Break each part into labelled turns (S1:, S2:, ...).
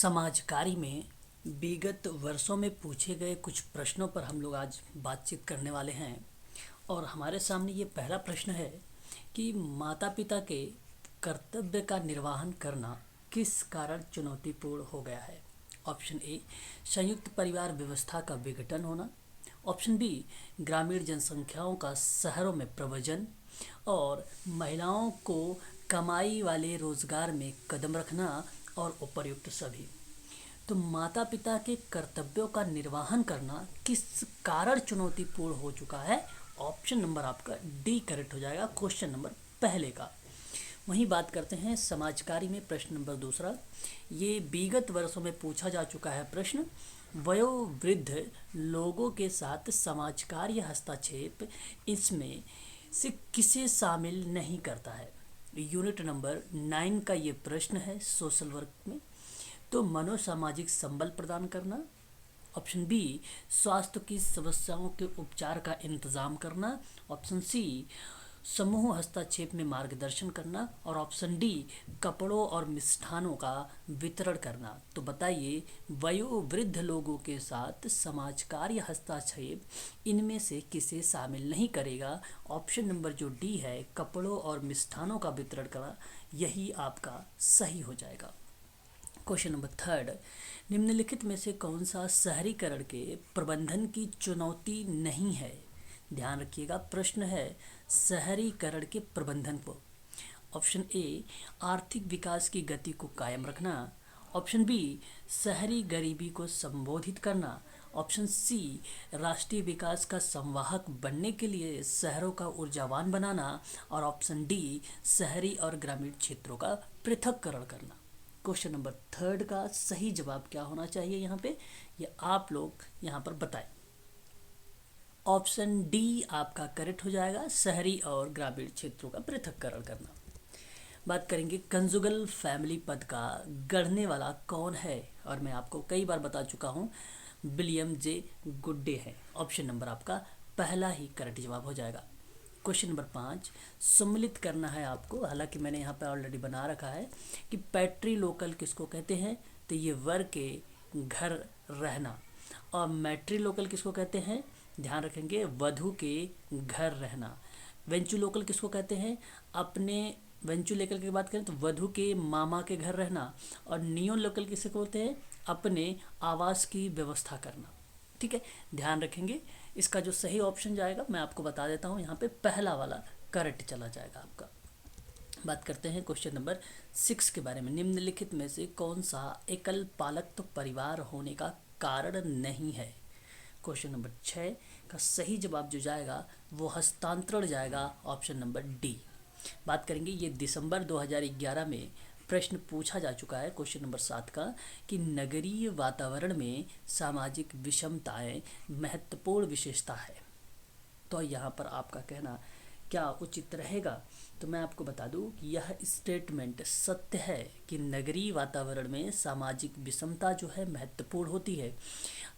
S1: समाज कार्य में विगत वर्षों में पूछे गए कुछ प्रश्नों पर हम लोग आज बातचीत करने वाले हैं। और हमारे सामने ये पहला प्रश्न है कि माता पिता के कर्तव्य का निर्वहन करना किस कारण चुनौतीपूर्ण हो गया है। ऑप्शन ए, संयुक्त परिवार व्यवस्था का विघटन होना। ऑप्शन बी, ग्रामीण जनसंख्याओं का शहरों में प्रव्रजन। और महिलाओं को कमाई वाले रोजगार में कदम रखना। और उपर्युक्त सभी। तो माता पिता के कर्तव्यों का निर्वहन करना किस कारण चुनौतीपूर्ण हो चुका है। ऑप्शन नंबर आपका डी करेक्ट हो जाएगा, क्वेश्चन नंबर पहले का। वहीं बात करते हैं समाज कार्य में प्रश्न नंबर दूसरा। ये विगत वर्षों में पूछा जा चुका है प्रश्न। वयोवृद्ध लोगों के साथ समाज कार्य हस्तक्षेप इसमें से किसे शामिल नहीं करता है। यूनिट नंबर 9 का ये प्रश्न है सोशल वर्क में। तो मनोसामाजिक संबल प्रदान करना। ऑप्शन बी, स्वास्थ्य की समस्याओं के उपचार का इंतजाम करना। ऑप्शन सी, समूह हस्तक्षेप में मार्गदर्शन करना। और ऑप्शन डी, कपड़ों और मिष्ठानों का वितरण करना। तो बताइए, वयोवृद्ध लोगों के साथ समाज कार्य हस्तक्षेप इनमें से किसे शामिल नहीं करेगा। ऑप्शन नंबर जो डी है, कपड़ों और मिष्ठानों का वितरण करना, यही आपका सही हो जाएगा। क्वेश्चन नंबर थर्ड, निम्नलिखित में से कौन सा शहरीकरण के प्रबंधन की चुनौती नहीं है। ध्यान रखिएगा, प्रश्न है शहरीकरण के प्रबंधन को। ऑप्शन ए, आर्थिक विकास की गति को कायम रखना। ऑप्शन बी, शहरी गरीबी को संबोधित करना। ऑप्शन सी, राष्ट्रीय विकास का संवाहक बनने के लिए शहरों का ऊर्जावान बनाना। और ऑप्शन डी, शहरी और ग्रामीण क्षेत्रों का पृथक्करण करना। क्वेश्चन नंबर थर्ड का सही जवाब क्या होना चाहिए यहाँ पे, ये आप लोग यहाँ पर बताएं। ऑप्शन डी आपका करेक्ट हो जाएगा, शहरी और ग्रामीण क्षेत्रों का पृथक्करण करना। बात करेंगे कंजुगल फैमिली पद का गढ़ने वाला कौन है। और मैं आपको कई बार बता चुका हूँ, विलियम जे गुड्डे है। ऑप्शन नंबर आपका पहला ही करेक्ट जवाब हो जाएगा। क्वेश्चन नंबर 5 सम्मिलित करना है आपको, हालांकि मैंने यहाँ पे ऑलरेडी बना रखा है कि पैट्री लोकल किसको कहते हैं। तो ये वर के घर रहना। और मैट्री लोकल किसको कहते हैं, ध्यान रखेंगे, वधु के घर रहना। वेंचू लोकल किसको कहते हैं, अपने वेंचू लोकल की बात करें तो वधु के मामा के घर रहना। और नियो लोकल किसे बोलते हैं, अपने आवास की व्यवस्था करना। ठीक है, ध्यान रखेंगे। इसका जो सही ऑप्शन जाएगा मैं आपको बता देता हूँ, यहाँ पे पहला वाला करेक्ट चला जाएगा आपका। बात करते हैं क्वेश्चन नंबर 6 के बारे में। निम्नलिखित में से कौन सा एकल पालक तो परिवार होने का कारण नहीं है। क्वेश्चन नंबर 6 का सही जवाब जो जाएगा वो हस्तांतरण जाएगा, ऑप्शन नंबर डी। बात करेंगे, ये दिसंबर 2011 में प्रश्न पूछा जा चुका है क्वेश्चन नंबर 7 का कि नगरीय वातावरण में सामाजिक विषमताएं महत्वपूर्ण विशेषता है। तो यहाँ पर आपका कहना क्या उचित रहेगा। तो मैं आपको बता दूं कि यह स्टेटमेंट सत्य है कि नगरीय वातावरण में सामाजिक विषमता जो है महत्वपूर्ण होती है।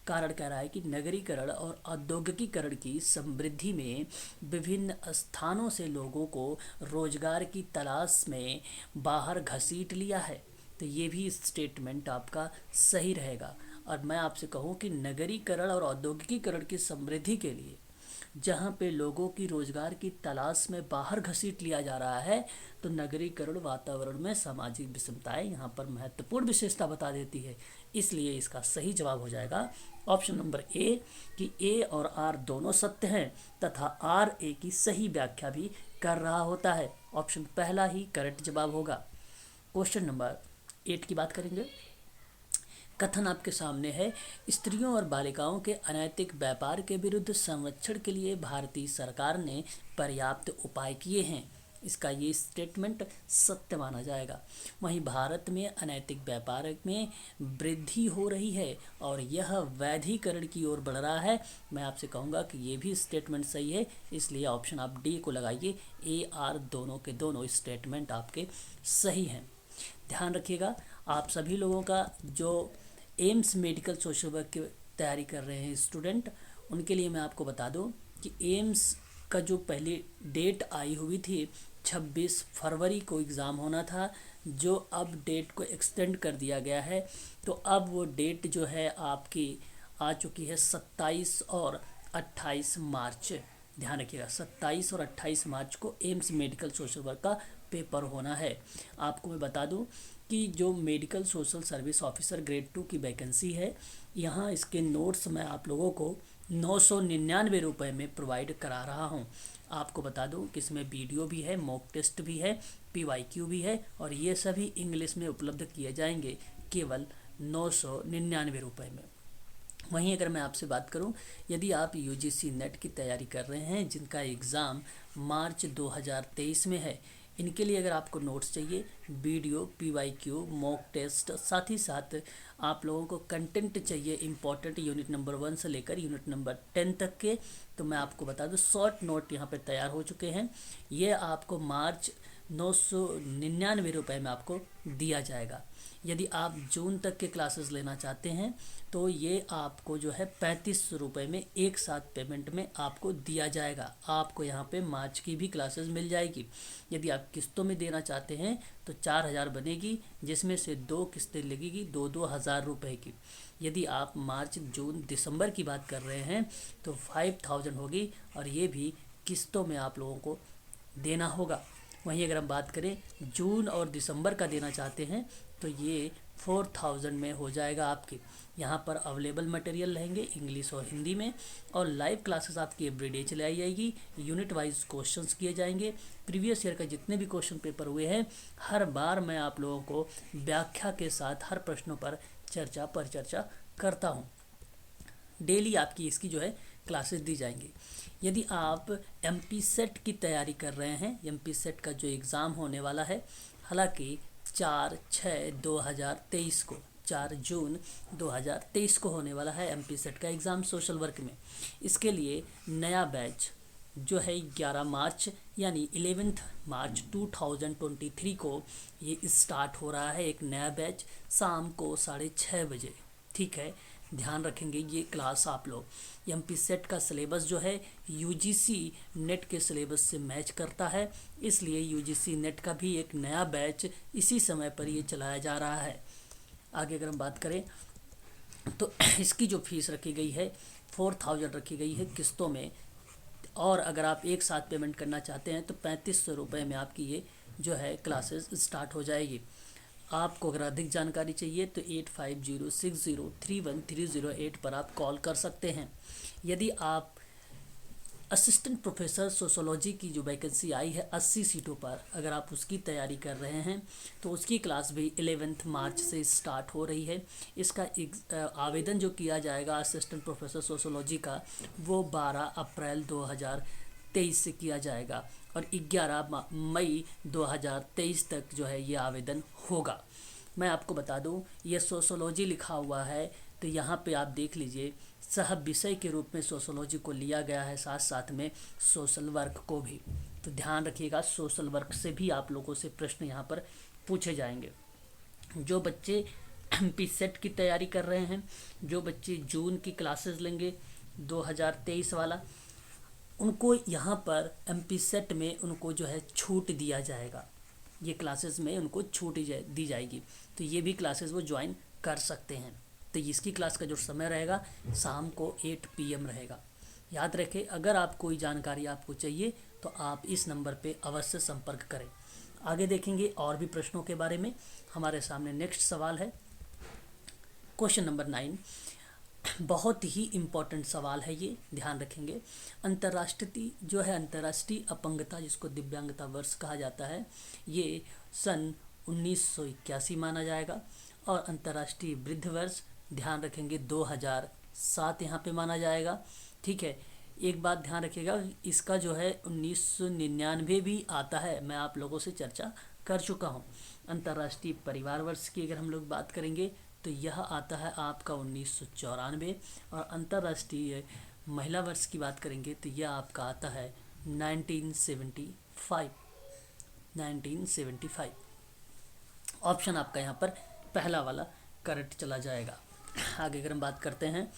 S1: कारण कह रहा है कि नगरीकरण और औद्योगिकीकरण की समृद्धि में विभिन्न स्थानों से लोगों को रोजगार की तलाश में बाहर घसीट लिया है। तो ये भी स्टेटमेंट आपका सही रहेगा। और मैं आपसे कहूँ कि नगरीकरण और औद्योगिकीकरण की समृद्धि के लिए जहाँ पे लोगों की रोजगार की तलाश में बाहर घसीट लिया जा रहा है, तो नगरीकरण वातावरण में सामाजिक विषमताएं यहाँ पर महत्वपूर्ण विशेषता बता देती है। इसलिए इसका सही जवाब हो जाएगा ऑप्शन नंबर ए कि ए और आर दोनों सत्य हैं तथा आर ए की सही व्याख्या भी कर रहा होता है। ऑप्शन पहला ही करेक्ट जवाब होगा। क्वेश्चन नंबर 8 की बात करेंगे। कथन आपके सामने है, स्त्रियों और बालिकाओं के अनैतिक व्यापार के विरुद्ध संरक्षण के लिए भारतीय सरकार ने पर्याप्त उपाय किए हैं। इसका ये स्टेटमेंट सत्य माना जाएगा। वहीं भारत में अनैतिक व्यापार में वृद्धि हो रही है और यह वैधीकरण की ओर बढ़ रहा है। मैं आपसे कहूँगा कि ये भी स्टेटमेंट सही है, इसलिए ऑप्शन आप डी को लगाइए। ए आर दोनों के दोनों स्टेटमेंट आपके सही हैं। ध्यान रखिएगा, आप सभी लोगों का जो एम्स मेडिकल सोशल वर्क की तैयारी कर रहे हैं स्टूडेंट, उनके लिए मैं आपको बता दूं कि एम्स का जो पहली डेट आई हुई थी 26 फरवरी को एग्ज़ाम होना था, जो अब डेट को एक्सटेंड कर दिया गया है, तो अब वो डेट जो है आपकी आ चुकी है 27 और 28 मार्च। ध्यान रखिएगा 27 और 28 मार्च को एम्स मेडिकल सोशल वर्क का पेपर होना है। आपको मैं बता दूं कि जो medical social service officer grade 2 की वैकेंसी है, यहाँ इसके नोट्स मैं आप लोगों को 999 रुपये में प्रोवाइड करा रहा हूँ। आपको बता दूं कि इसमें वीडियो भी है, मॉक टेस्ट भी है, PYQ भी है, और ये सभी इंग्लिश में उपलब्ध किए जाएंगे केवल 999 रुपये में। वहीं अगर मैं आपसे बात करूं, यदि आप UGC नेट की तैयारी कर रहे हैं जिनका एग्ज़ाम मार्च 2023 में है, इनके लिए अगर आपको नोट्स चाहिए, वीडियो, PYQ, मॉक टेस्ट, साथ ही साथ आप लोगों को कंटेंट चाहिए इम्पॉर्टेंट यूनिट नंबर 1 से लेकर यूनिट नंबर 10 तक के, तो मैं आपको बता दूं शॉर्ट नोट यहाँ पर तैयार हो चुके हैं। ये आपको मार्च 999 रुपये में आपको दिया जाएगा। यदि आप जून तक के क्लासेस लेना चाहते हैं तो ये आपको जो है 35 रुपये में एक साथ पेमेंट में आपको दिया जाएगा। आपको यहाँ पे मार्च की भी क्लासेस मिल जाएगी। यदि आप किस्तों में देना चाहते हैं तो 4000 बनेगी, जिसमें से 2 किस्तें लगेगी 2-2 हज़ार रुपये की। यदि आप मार्च, जून, दिसंबर की बात कर रहे हैं तो 5000 होगी, और ये भी किस्तों में आप लोगों को देना होगा। वहीं अगर हम बात करें जून और दिसंबर का देना चाहते हैं तो ये 4000 में हो जाएगा आपके। यहाँ पर अवेलेबल मटेरियल रहेंगे इंग्लिश और हिंदी में, और लाइव क्लासेस आपकी एवरीडे चलाई जाएगी। यूनिट वाइज क्वेश्चंस किए जाएंगे। प्रीवियस ईयर का जितने भी क्वेश्चन पेपर हुए हैं, हर बार मैं आप लोगों को व्याख्या के साथ हर प्रश्नों पर चर्चा करता हूँ। डेली आपकी इसकी जो है क्लासेस दी जाएंगी। यदि आप MP सेट की तैयारी कर रहे हैं, MP सेट का जो एग्ज़ाम होने वाला है, हालांकि 4/6/2023 को 4 जून 2023 को होने वाला है MP सेट का एग्ज़ाम सोशल वर्क में। इसके लिए नया बैच जो है 11 मार्च यानी 11 मार्च 2023 को ये स्टार्ट हो रहा है। एक नया बैच शाम को 6:30 बजे, ठीक है। ध्यान रखेंगे ये क्लास आप लोग। MP सेट का सिलेबस जो है UGC नेट के सिलेबस से मैच करता है, इसलिए UGC नेट का भी एक नया बैच इसी समय पर ये चलाया जा रहा है। आगे अगर हम बात करें तो इसकी जो फीस रखी गई है 4000 रखी गई है किस्तों में, और अगर आप एक साथ पेमेंट करना चाहते हैं तो 3500 रुपये में आपकी ये जो है क्लासेस स्टार्ट हो जाएगी। आपको अगर अधिक जानकारी चाहिए तो 8506031308 पर आप कॉल कर सकते हैं। यदि आप असिस्टेंट प्रोफेसर सोशोलॉजी की जो वैकेंसी आई है 80 सीटों पर, अगर आप उसकी तैयारी कर रहे हैं तो उसकी क्लास भी 11 मार्च से स्टार्ट हो रही है। इसका आवेदन जो किया जाएगा असिस्टेंट प्रोफेसर सोशोलॉजी का, वो 12 अप्रैल 2023 से किया जाएगा, और 11 मई 2023 तक जो है ये आवेदन होगा। मैं आपको बता दूं, ये सोशोलॉजी लिखा हुआ है तो यहाँ पे आप देख लीजिए सह विषय के रूप में सोशोलॉजी को लिया गया है, साथ साथ में सोशल वर्क को भी। तो ध्यान रखिएगा सोशल वर्क से भी आप लोगों से प्रश्न यहाँ पर पूछे जाएंगे। जो बच्चे MP सेट की तैयारी कर रहे हैं, जो बच्चे जून की क्लासेस लेंगे 2023 वाला, उनको यहाँ पर MP सेट में उनको जो है छूट दिया जाएगा। ये क्लासेस में उनको छूट दी जाएगी, तो ये भी क्लासेस वो ज्वाइन कर सकते हैं। तो इसकी क्लास का जो समय रहेगा शाम को 8 PM रहेगा। याद रखें, अगर आप कोई जानकारी आपको चाहिए तो आप इस नंबर पे अवश्य संपर्क करें। आगे देखेंगे और भी प्रश्नों के बारे में। हमारे सामने नेक्स्ट सवाल है क्वेश्चन नंबर 9। बहुत ही इम्पोर्टेंट सवाल है ये, ध्यान रखेंगे। अंतर्राष्ट्रीय अपंगता, जिसको दिव्यांगता वर्ष कहा जाता है, ये सन 1981 माना जाएगा। और अंतर्राष्ट्रीय वृद्ध वर्ष ध्यान रखेंगे 2007 यहाँ पे माना जाएगा, ठीक है। एक बात ध्यान रखिएगा, इसका जो है 1999 भी आता है, मैं आप लोगों से चर्चा कर चुका हूँ। अंतर्राष्ट्रीय परिवार वर्ष की अगर हम लोग बात करेंगे तो यह आता है आपका 1994, और अंतर्राष्ट्रीय महिला वर्ष की बात करेंगे तो यह आपका आता है 1975। ऑप्शन आपका यहाँ पर पहला वाला करेक्ट चला जाएगा। आगे अगर हम बात करते हैं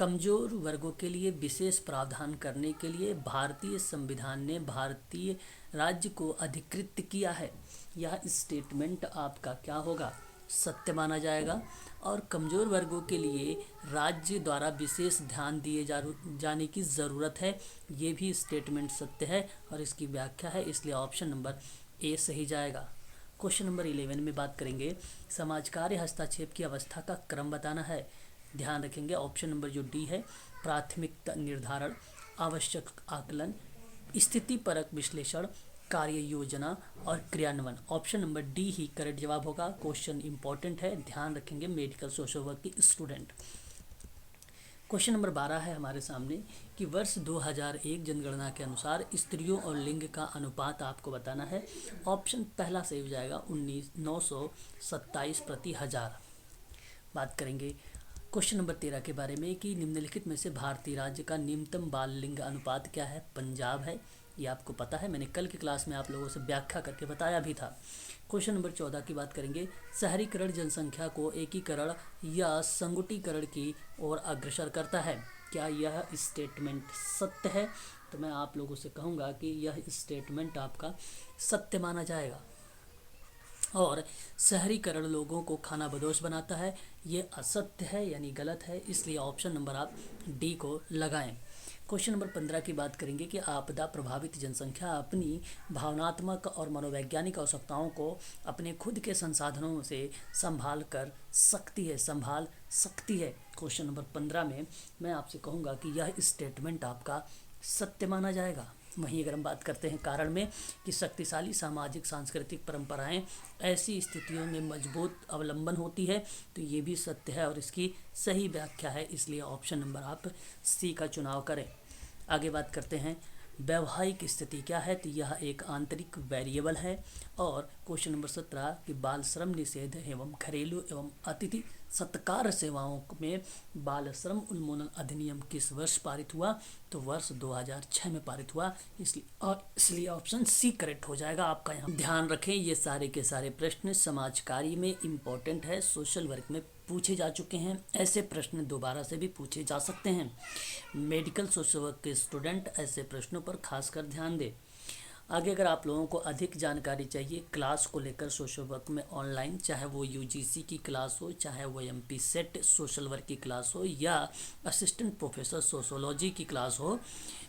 S1: कमजोर वर्गों के लिए विशेष प्रावधान करने के लिए भारतीय संविधान ने भारतीय राज्य को अधिकृत किया है। यह स्टेटमेंट आपका क्या होगा, सत्य माना जाएगा। और कमजोर वर्गों के लिए राज्य द्वारा विशेष ध्यान दिए जाने की ज़रूरत है, ये भी स्टेटमेंट सत्य है और इसकी व्याख्या है, इसलिए ऑप्शन नंबर ए सही जाएगा। क्वेश्चन नंबर 11 में बात करेंगे, समाज कार्य हस्तक्षेप की अवस्था का क्रम बताना है। ध्यान रखेंगे ऑप्शन नंबर जो डी है, प्राथमिकता निर्धारण, आवश्यक आकलन, स्थिति परक विश्लेषण, कार्य योजना और क्रियान्वयन। ऑप्शन नंबर डी ही करेक्ट जवाब होगा। क्वेश्चन इंपॉर्टेंट है, ध्यान रखेंगे मेडिकल सोशल वर्क के स्टूडेंट। क्वेश्चन नंबर 12 है हमारे सामने कि वर्ष 2001 जनगणना के अनुसार स्त्रियों और लिंग का अनुपात आपको बताना है। ऑप्शन पहला सही हो जाएगा 927 प्रति हजार। बात करेंगे क्वेश्चन नंबर 13 के बारे में कि निम्नलिखित में से भारतीय राज्य का निम्नतम बाल लिंग अनुपात क्या है। पंजाब है, ये आपको पता है, मैंने कल की क्लास में आप लोगों से व्याख्या करके बताया भी था। क्वेश्चन नंबर 14 की बात करेंगे, शहरीकरण जनसंख्या को एकीकरण या संगुटीकरण की ओर अग्रसर करता है। क्या यह स्टेटमेंट सत्य है? तो मैं आप लोगों से कहूँगा कि यह स्टेटमेंट आपका सत्य माना जाएगा। और शहरीकरण लोगों को खानाबदोश बनाता है, ये असत्य है यानी गलत है, इसलिए ऑप्शन नंबर आप डी को लगाएं। क्वेश्चन नंबर 15 की बात करेंगे कि आपदा प्रभावित जनसंख्या अपनी भावनात्मक और मनोवैज्ञानिक आवश्यकताओं को अपने खुद के संसाधनों से संभाल सकती है। क्वेश्चन नंबर 15 में मैं आपसे कहूँगा कि यह स्टेटमेंट आपका सत्य माना जाएगा। वहीं अगर हम बात करते हैं कारण में कि शक्तिशाली सामाजिक सांस्कृतिक परंपराएं ऐसी स्थितियों में मजबूत अवलंबन होती है, तो ये भी सत्य है और इसकी सही व्याख्या है, इसलिए ऑप्शन नंबर आप सी का चुनाव करें। आगे बात करते हैं वैवाहिक स्थिति क्या है, तो यह एक आंतरिक वेरिएबल है। और क्वेश्चन नंबर 17 कि बाल श्रम निषेध एवं घरेलू एवं अतिथि सत्कार सेवाओं में बाल श्रम उन्मूलन अधिनियम किस वर्ष पारित हुआ, तो वर्ष 2006 में पारित हुआ, इसलिए ऑप्शन सी करेक्ट हो जाएगा आपका। यहाँ ध्यान रखें ये सारे के सारे प्रश्न समाज कार्य में इम्पोर्टेंट है, सोशल वर्क में पूछे जा चुके हैं, ऐसे प्रश्न दोबारा से भी पूछे जा सकते हैं। मेडिकल सोशल वर्क के स्टूडेंट ऐसे प्रश्नों पर खासकर ध्यान दें। आगे अगर आप लोगों को अधिक जानकारी चाहिए क्लास को लेकर सोशल वर्क में ऑनलाइन, चाहे वो यूजीसी की क्लास हो, चाहे वो एमपी सेट सोशल वर्क की क्लास हो या असिस्टेंट प्रोफेसर सोशोलॉजी की क्लास हो,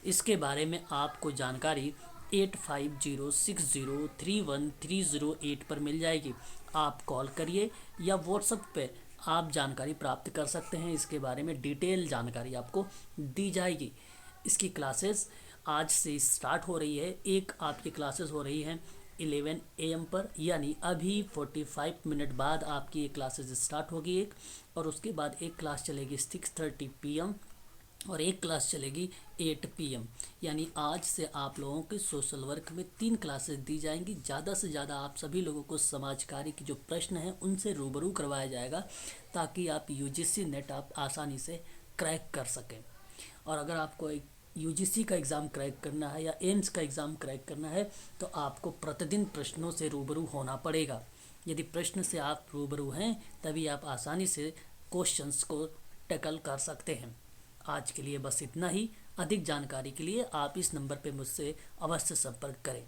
S1: इसके बारे में आपको जानकारी 8506031308 पर मिल जाएगी। आप कॉल करिए या व्हाट्सएप पे आप जानकारी प्राप्त कर सकते हैं, इसके बारे में डिटेल जानकारी आपको दी जाएगी। इसकी क्लासेस आज से स्टार्ट हो रही है, एक आपकी क्लासेस हो रही हैं 11 AM पर, यानी अभी 45 मिनट बाद आपकी एक क्लासेस स्टार्ट होगी एक, और उसके बाद एक क्लास चलेगी 6:30 PM और एक क्लास चलेगी 8 PM। यानी आज से आप लोगों के सोशल वर्क में 3 क्लासेस दी जाएंगी। ज़्यादा से ज़्यादा आप सभी लोगों को समाज कार्य की जो प्रश्न हैं उनसे रूबरू करवाया जाएगा, ताकि आप यूजीसी नेट आप आसानी से क्रैक कर सकें। और अगर आपको यूजीसी का एग्ज़ाम क्रैक करना है या एम्स का एग्ज़ाम क्रैक करना है, तो आपको प्रतिदिन प्रश्नों से रूबरू होना पड़ेगा। यदि प्रश्न से आप रूबरू हैं तभी आप आसानी से क्वेश्चंस को टैकल कर सकते हैं। आज के लिए बस इतना ही। अधिक जानकारी के लिए आप इस नंबर पर मुझसे अवश्य संपर्क करें।